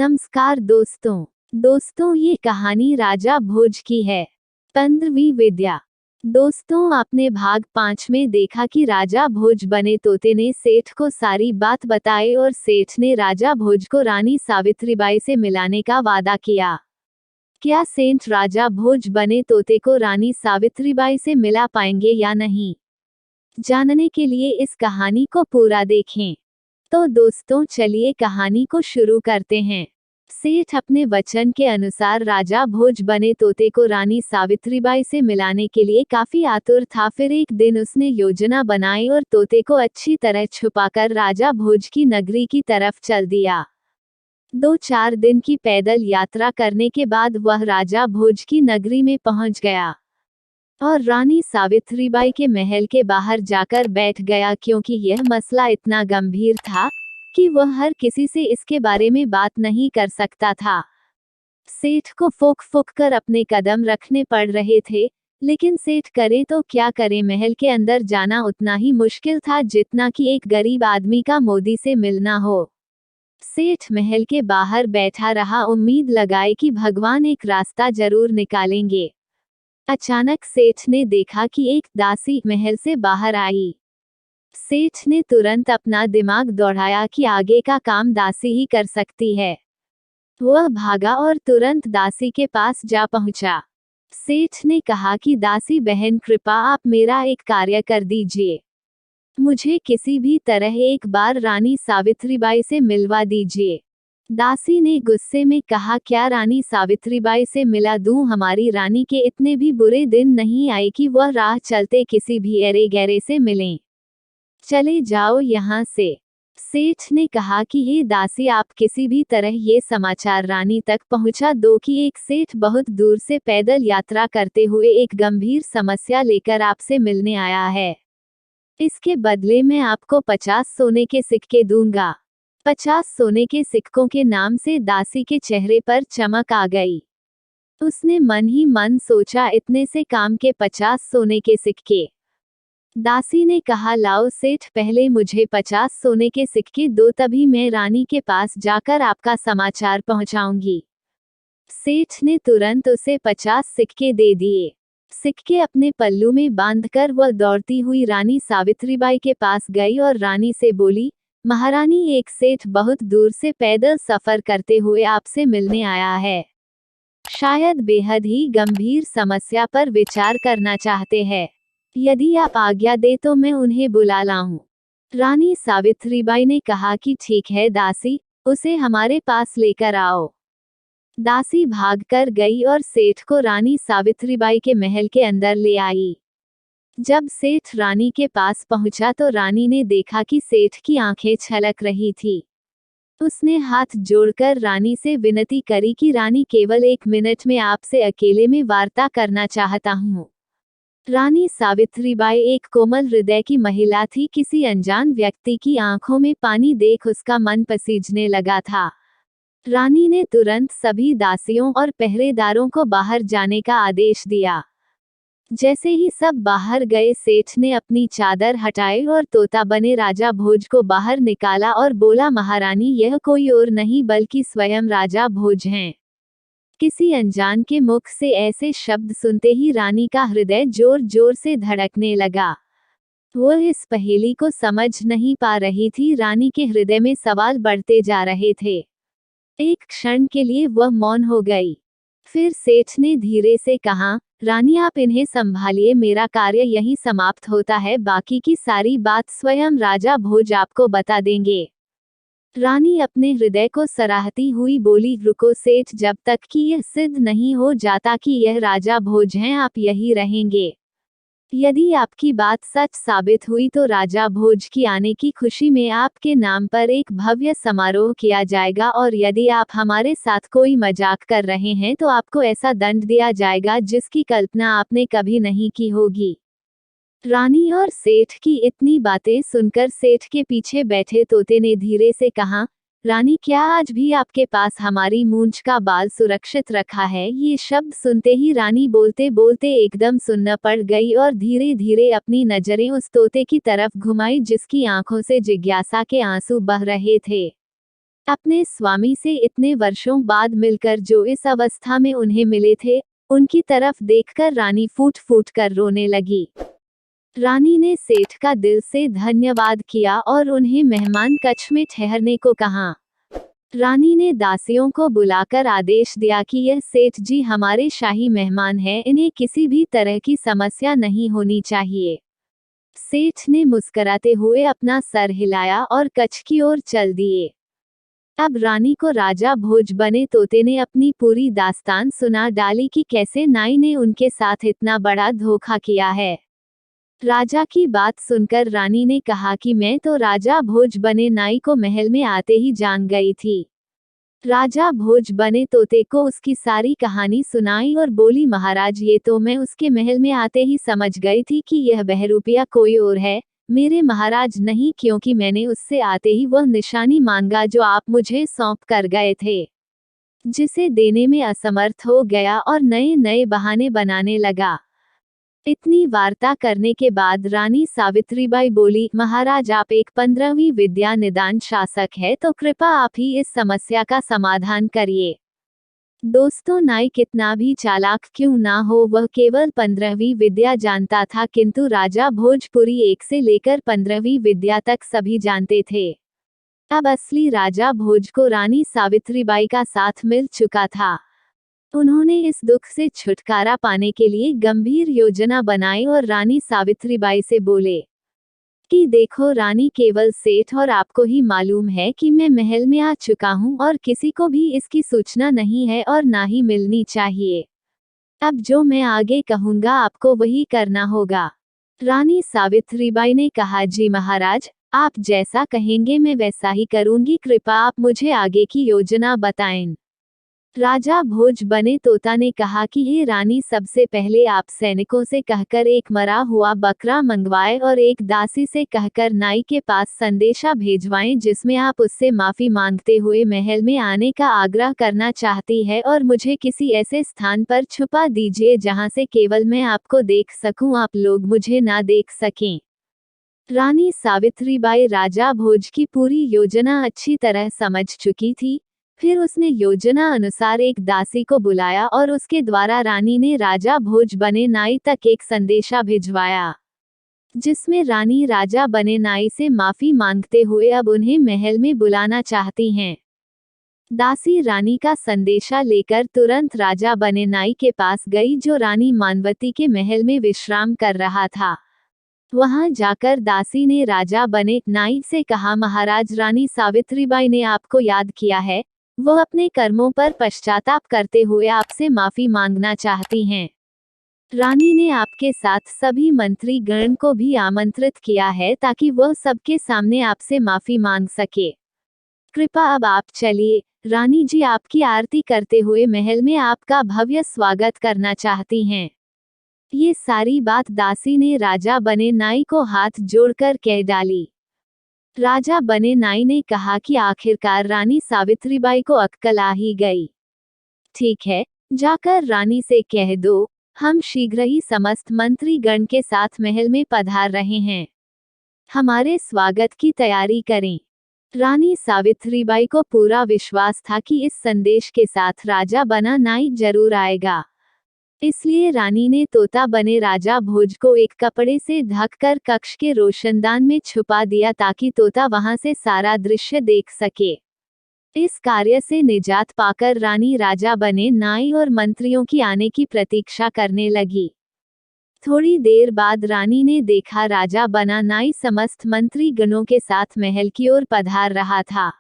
नमस्कार दोस्तों ये कहानी राजा भोज की है। 15वीं विद्या। दोस्तों, आपने भाग 5 में देखा कि राजा भोज बने तोते ने सेठ को सारी बात बताई और सेठ ने राजा भोज को रानी सावित्रीबाई से मिलाने का वादा किया। क्या सेठ राजा भोज बने तोते को रानी सावित्रीबाई से मिला पाएंगे या नहीं, जानने के लिए इस कहानी को पूरा देखें। तो दोस्तों, चलिए कहानी को शुरू करते हैं। सेठ अपने वचन के अनुसार राजा भोज बने तोते को रानी सावित्रीबाई से मिलाने के लिए काफी आतुर था। फिर एक दिन उसने योजना बनाई और तोते को अच्छी तरह छुपाकर राजा भोज की नगरी की तरफ चल दिया। 2-4 दिन की पैदल यात्रा करने के बाद वह राजा भोज की नगरी में पहुंच गया और रानी सावित्रीबाई के महल के बाहर जाकर बैठ गया, क्योंकि यह मसला इतना गंभीर था कि वह हर किसी से इसके बारे में बात नहीं कर सकता था। सेठ को फूंक कर अपने कदम रखने पड़ रहे थे, लेकिन सेठ करे तो क्या करे, महल के अंदर जाना उतना ही मुश्किल था जितना कि एक गरीब आदमी का मोदी से मिलना हो। सेठ महल के बाहर बैठा रहा, उम्मीद लगाए कि भगवान एक रास्ता जरूर निकालेंगे। अचानक सेठ ने देखा कि एक दासी महल से बाहर आई। सेठ ने तुरंत अपना दिमाग दौड़ाया कि आगे का काम दासी ही कर सकती है। वह भागा और तुरंत दासी के पास जा पहुंचा। सेठ ने कहा कि दासी बहन, कृपा आप मेरा एक कार्य कर दीजिए। मुझे किसी भी तरह एक बार रानी सावित्रीबाई से मिलवा दीजिए। दासी ने गुस्से में कहा, क्या रानी सावित्रीबाई से मिला दूं? हमारी रानी के इतने भी बुरे दिन नहीं आए कि वह राह चलते किसी भी अरे गहरे से मिलें। चले जाओ यहाँ से। सेठ ने कहा कि हे दासी, आप किसी भी तरह ये समाचार रानी तक पहुँचा दो कि एक सेठ बहुत दूर से पैदल यात्रा करते हुए एक गंभीर समस्या लेकर आपसे मिलने आया है। इसके बदले में आपको 50 सोने के सिक्के दूंगा। 50 सोने के सिक्कों के नाम से दासी के चेहरे पर चमक आ गई। उसने मन ही मन सोचा, इतने से काम के 50 सोने के सिक्के। दासी ने कहा, लाओ सेठ, पहले मुझे 50 सोने के सिक्के दो, तभी मैं रानी के पास जाकर आपका समाचार पहुंचाऊंगी। सेठ ने तुरंत उसे 50 सिक्के दे दिए। सिक्के अपने पल्लू में बांधकर वह दौड़ती हुई रानी सावित्रीबाई के पास गई और रानी से बोली, महारानी, एक सेठ बहुत दूर से पैदल सफर करते हुए आपसे मिलने आया है। शायद बेहद ही गंभीर समस्या पर विचार करना चाहते हैं। यदि आप आज्ञा दे तो मैं उन्हें बुला लाऊं। रानी सावित्रीबाई ने कहा कि ठीक है दासी, उसे हमारे पास लेकर आओ। दासी भागकर गई और सेठ को रानी सावित्रीबाई के महल के अंदर ले आई। जब सेठ रानी के पास पहुंचा तो रानी ने देखा कि सेठ की आंखें छलक रही थी। उसने हाथ जोड़कर रानी से विनती करी कि रानी, केवल 1 मिनट में आपसे अकेले में वार्ता करना चाहता हूँ। रानी सावित्रीबाई एक कोमल हृदय की महिला थी। किसी अनजान व्यक्ति की आंखों में पानी देख उसका मन पसीजने लगा था। रानी ने तुरंत सभी दासियों और पहरेदारों को बाहर जाने का आदेश दिया। जैसे ही सब बाहर गए, सेठ ने अपनी चादर हटाई और तोता बने राजा भोज को बाहर निकाला और बोला, महारानी, यह कोई और नहीं बल्कि स्वयं राजा भोज हैं। किसी अनजान के मुख से ऐसे शब्द सुनते ही रानी का हृदय जोर जोर से धड़कने लगा। वह इस पहेली को समझ नहीं पा रही थी। रानी के हृदय में सवाल बढ़ते जा रहे थे। एक क्षण के लिए वह मौन हो गई। फिर सेठ ने धीरे से कहा, रानी, आप इन्हें संभालिए, मेरा कार्य यहीं समाप्त होता है, बाकी की सारी बात स्वयं राजा भोज आपको बता देंगे। रानी अपने हृदय को सराहती हुई बोली, रुको सेठ, जब तक कि यह सिद्ध नहीं हो जाता कि यह राजा भोज हैं, आप यही रहेंगे। यदि आपकी बात सच साबित हुई तो राजा भोज की आने की खुशी में आपके नाम पर एक भव्य समारोह किया जाएगा, और यदि आप हमारे साथ कोई मजाक कर रहे हैं तो आपको ऐसा दंड दिया जाएगा जिसकी कल्पना आपने कभी नहीं की होगी। रानी और सेठ की इतनी बातें सुनकर सेठ के पीछे बैठे तोते ने धीरे से कहा, रानी, क्या आज भी आपके पास हमारी मूंछ का बाल सुरक्षित रखा है? ये शब्द सुनते ही रानी बोलते बोलते एकदम सुन्न पड़ गई और धीरे धीरे अपनी नजरें उस तोते की तरफ घुमाई जिसकी आंखों से जिज्ञासा के आंसू बह रहे थे। अपने स्वामी से इतने वर्षों बाद मिलकर जो इस अवस्था में उन्हें मिले थे, उनकी तरफ देखकर रानी फूट फूट कर रोने लगी। रानी ने सेठ का दिल से धन्यवाद किया और उन्हें मेहमान कक्ष में ठहरने को कहा। रानी ने दासियों को बुलाकर आदेश दिया कि यह सेठ जी हमारे शाही मेहमान हैं, इन्हें किसी भी तरह की समस्या नहीं होनी चाहिए। सेठ ने मुस्कुराते हुए अपना सर हिलाया और कक्ष की ओर चल दिए। अब रानी को राजा भोज बने तोते ने अपनी पूरी दास्तान सुना डाली कि कैसे नाई ने उनके साथ इतना बड़ा धोखा किया है। राजा की बात सुनकर रानी ने कहा कि मैं तो राजा भोज बने नाई को महल में आते ही जान गई थी। राजा भोज बने तोते को उसकी सारी कहानी सुनाई और बोली, महाराज ये तो मैं उसके महल में आते ही समझ गई थी कि यह बहरूपिया कोई और है, मेरे महाराज नहीं, क्योंकि मैंने उससे आते ही वह निशानी मांगा जो आप मुझे सौंप कर गए थे, जिसे देने में असमर्थ हो गया और नए नए बहाने बनाने लगा। इतनी वार्ता करने के बाद रानी सावित्रीबाई बोली, महाराज आप एक 15वीं विद्या निदान शासक है, तो कृपा आप ही इस समस्या का समाधान करिए। दोस्तों, नाई कितना भी चालाक क्यों ना हो, वह केवल 15वीं विद्या जानता था, किंतु राजा भोजपुरी 1 से लेकर 15वीं विद्या तक सभी जानते थे। अब असली राजा भोज को रानी सावित्रीबाई का साथ मिल चुका था। उन्होंने इस दुख से छुटकारा पाने के लिए गंभीर योजना बनाई और रानी सावित्रीबाई से बोले कि देखो रानी, केवल सेठ और आपको ही मालूम है कि मैं महल में आ चुका हूँ और किसी को भी इसकी सूचना नहीं है और ना ही मिलनी चाहिए। अब जो मैं आगे कहूँगा आपको वही करना होगा। रानी सावित्रीबाई ने कहा, जी महाराज, आप जैसा कहेंगे मैं वैसा ही करूँगी, कृपा आप मुझे आगे की योजना बताएं। राजा भोज बने तोता ने कहा कि हे रानी, सबसे पहले आप सैनिकों से कहकर एक मरा हुआ बकरा मंगवाए और एक दासी से कहकर नाई के पास संदेशा भेजवाएं जिसमें आप उससे माफी मांगते हुए महल में आने का आग्रह करना चाहती है और मुझे किसी ऐसे स्थान पर छुपा दीजिए जहां से केवल मैं आपको देख सकूं, आप लोग मुझे ना देख सकें। रानी सावित्रीबाई राजा भोज की पूरी योजना अच्छी तरह समझ चुकी थी। फिर उसने योजना अनुसार एक दासी को बुलाया और उसके द्वारा रानी ने राजा भोज बने नाई तक एक संदेशा भिजवाया, जिसमें रानी राजा बने नाई से माफी मांगते हुए अब उन्हें महल में बुलाना चाहती हैं। दासी रानी का संदेशा लेकर तुरंत राजा बने नाई के पास गई, जो रानी मानवती के महल में विश्राम कर रहा था। वहां जाकर दासी ने राजा बने नाई से कहा, महाराज, रानी सावित्रीबाई ने आपको याद किया है, वो अपने कर्मों पर पश्चाताप करते हुए आपसे माफी मांगना चाहती हैं। रानी ने आपके साथ सभी मंत्री गण को भी आमंत्रित किया है ताकि वह सबके सामने आपसे माफी मांग सके। कृपा अब आप चलिए, रानी जी आपकी आरती करते हुए महल में आपका भव्य स्वागत करना चाहती हैं। ये सारी बात दासी ने राजा बने नाई को हाथ जोड़कर कह डाली। राजा बने नाई ने कहा कि आखिरकार रानी सावित्रीबाई को अक्कल आ ही गई। ठीक है, जाकर रानी से कह दो, हम शीघ्र ही समस्त मंत्री गण के साथ महल में पधार रहे हैं, हमारे स्वागत की तैयारी करें। रानी सावित्रीबाई को पूरा विश्वास था कि इस संदेश के साथ राजा बना नाई जरूर आएगा। इसलिए रानी ने तोता बने राजा भोज को एक कपड़े से ढककर कक्ष के रोशनदान में छुपा दिया ताकि तोता वहां से सारा दृश्य देख सके। इस कार्य से निजात पाकर रानी राजा बने नाई और मंत्रियों की आने की प्रतीक्षा करने लगी। थोड़ी देर बाद रानी ने देखा राजा बना नाई समस्त मंत्री गणों के साथ महल की ओर पधार रहा था।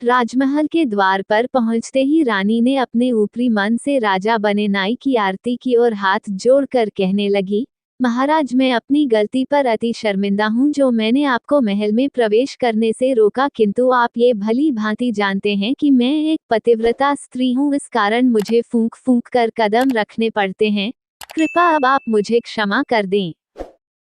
राजमहल के द्वार पर पहुंचते ही रानी ने अपने ऊपरी मन से राजा बने नाई की आरती की और हाथ जोड़कर कहने लगी, महाराज, मैं अपनी गलती पर अति शर्मिंदा हूँ जो मैंने आपको महल में प्रवेश करने से रोका, किंतु आप ये भली भांति जानते हैं कि मैं एक पतिव्रता स्त्री हूँ, इस कारण मुझे फूंक फूंक कर कदम रखने पड़ते हैं। कृपा अब आप मुझे क्षमा कर दें।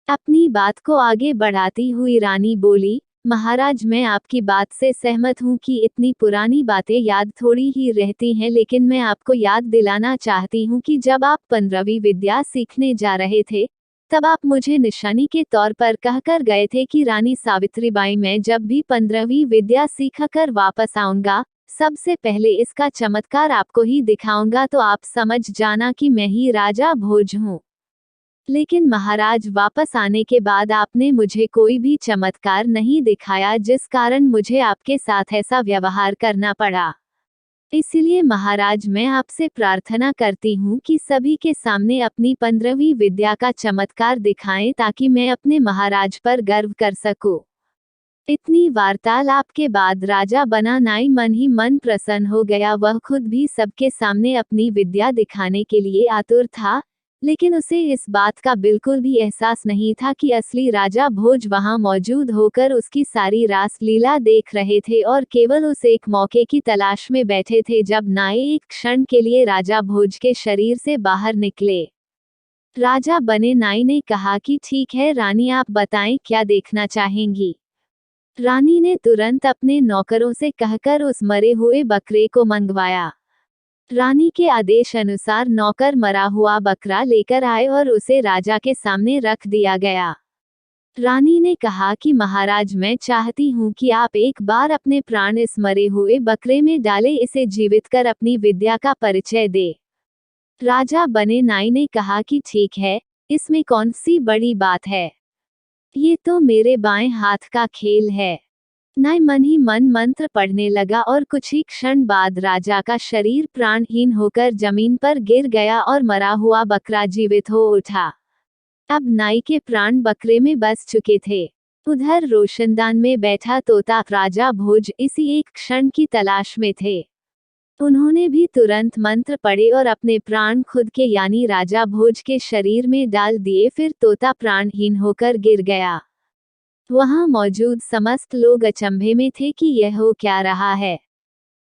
अपनी बात को आगे बढ़ाती हुई रानी बोली, महाराज, मैं आपकी बात से सहमत हूँ कि इतनी पुरानी बातें याद थोड़ी ही रहती हैं, लेकिन मैं आपको याद दिलाना चाहती हूँ कि जब आप 15वीं विद्या सीखने जा रहे थे, तब आप मुझे निशानी के तौर पर कहकर गए थे कि रानी सावित्रीबाई, मैं जब भी 15वीं विद्या सीखकर वापस आऊंगा, सबसे पहले इसका चमत्कार आपको ही दिखाऊंगा, तो आप समझ जाना कि मैं ही राजा भोज हूँ। लेकिन महाराज, वापस आने के बाद आपने मुझे कोई भी चमत्कार नहीं दिखाया, जिस कारण मुझे आपके साथ ऐसा व्यवहार करना पड़ा। इसलिए महाराज, मैं आपसे प्रार्थना करती हूँ कि सभी के सामने अपनी 15वीं विद्या का चमत्कार दिखाएं, ताकि मैं अपने महाराज पर गर्व कर सकूं। इतनी वार्तालाप के बाद राजा बना नाई मन ही मन प्रसन्न हो गया। वह खुद भी सबके सामने अपनी विद्या दिखाने के लिए आतुर था, लेकिन उसे इस बात का बिल्कुल भी एहसास नहीं था कि असली राजा भोज वहां मौजूद होकर उसकी सारी रास लीला देख रहे थे और केवल उस एक मौके की तलाश में बैठे थे जब नाई एक क्षण के लिए राजा भोज के शरीर से बाहर निकले। राजा बने नाई ने कहा कि ठीक है रानी, आप बताएं क्या देखना चाहेंगी। रानी ने तुरंत अपने नौकरों से कहकर उस मरे हुए बकरे को मंगवाया। रानी के आदेश अनुसार नौकर मरा हुआ बकरा लेकर आए और उसे राजा के सामने रख दिया गया। रानी ने कहा कि महाराज, मैं चाहती हूँ कि आप एक बार अपने प्राण इस मरे हुए बकरे में डालें, इसे जीवित कर अपनी विद्या का परिचय दे। राजा बने नाई ने कहा कि ठीक है, इसमें कौन सी बड़ी बात है, ये तो मेरे बाएं हाथ का खेल है। नाई मन ही मन मंत्र पढ़ने लगा और कुछ ही क्षण बाद राजा का शरीर प्राणहीन होकर जमीन पर गिर गया और मरा हुआ बकरा जीवित हो उठा। अब नाई के प्राण बकरे में बस चुके थे। उधर रोशनदान में बैठा तोता राजा भोज इसी एक क्षण की तलाश में थे। उन्होंने भी तुरंत मंत्र पढ़े और अपने प्राण खुद के यानी राजा भोज के शरीर में डाल दिए। फिर तोता प्राणहीन होकर गिर गया। वहां मौजूद समस्त लोग अचंभे में थे कि यह हो क्या रहा है।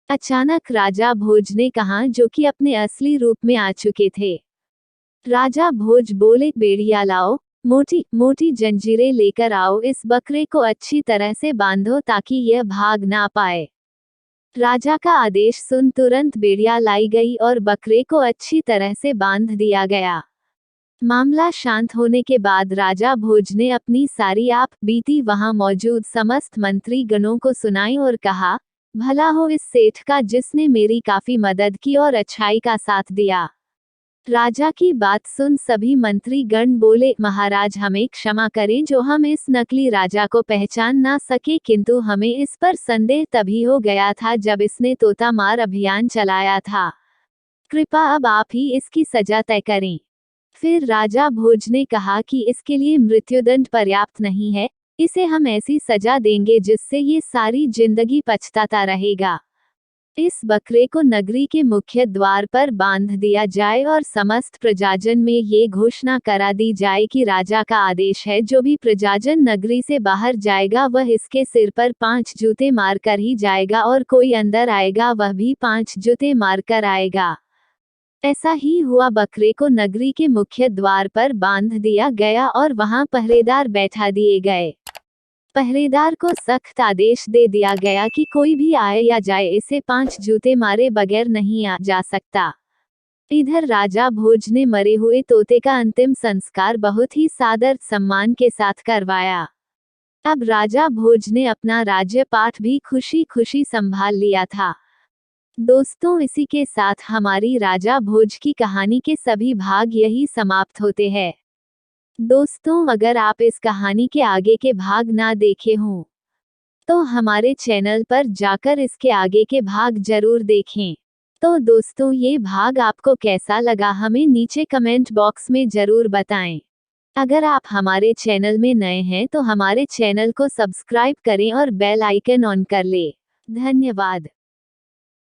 अचानक राजा भोज ने कहा, जो कि अपने असली रूप में आ चुके थे। राजा भोज बोले, बेड़िया लाओ, मोटी मोटी जंजीरें लेकर आओ, इस बकरे को अच्छी तरह से बांधो ताकि यह भाग ना पाए। राजा का आदेश सुन तुरंत बेड़िया लाई गई और बकरे को अच्छी तरह से बांध दिया गया। मामला शांत होने के बाद राजा भोज ने अपनी सारी आप बीती वहां मौजूद समस्त मंत्री गणों को सुनाई और कहा, भला हो इस सेठ का जिसने मेरी काफी मदद की और अच्छाई का साथ दिया। राजा की बात सुन सभी मंत्री गण बोले, महाराज हमें क्षमा करें जो हम इस नकली राजा को पहचान ना सके, किंतु हमें इस पर संदेह तभी हो गया था जब इसने तोता मार अभियान चलाया था। कृपा अब आप ही इसकी सजा तय करें। फिर राजा भोज ने कहा कि इसके लिए मृत्युदंड पर्याप्त नहीं है, इसे हम ऐसी सजा देंगे जिससे ये सारी जिंदगी पछताता रहेगा। इस बकरे को नगरी के मुख्य द्वार पर बांध दिया जाए और समस्त प्रजाजन में ये घोषणा करा दी जाए कि राजा का आदेश है, जो भी प्रजाजन नगरी से बाहर जाएगा वह इसके सिर पर 5 जूते मारकर ही जाएगा और कोई अंदर आएगा वह भी 5 जूते मारकर आएगा। ऐसा ही हुआ। बकरे को नगरी के मुख्य द्वार पर बांध दिया गया और वहां पहरेदार बैठा दिए गए। पहरेदार को सख्त आदेश दे दिया गया कि कोई भी आए या जाए इसे 5 जूते मारे बगैर नहीं आ जा सकता। इधर राजा भोज ने मरे हुए तोते का अंतिम संस्कार बहुत ही सादर सम्मान के साथ करवाया। अब राजा भोज ने अपना राज्यपाठ भी खुशी खुशी संभाल लिया था। दोस्तों, इसी के साथ हमारी राजा भोज की कहानी के सभी भाग यही समाप्त होते हैं। दोस्तों, अगर आप इस कहानी के आगे के भाग ना देखे हों तो हमारे चैनल पर जाकर इसके आगे के भाग जरूर देखें। तो दोस्तों, ये भाग आपको कैसा लगा हमें नीचे कमेंट बॉक्स में जरूर बताएं। अगर आप हमारे चैनल में नए हैं तो हमारे चैनल को सब्सक्राइब करें और बेल आइकन ऑन कर लें। धन्यवाद।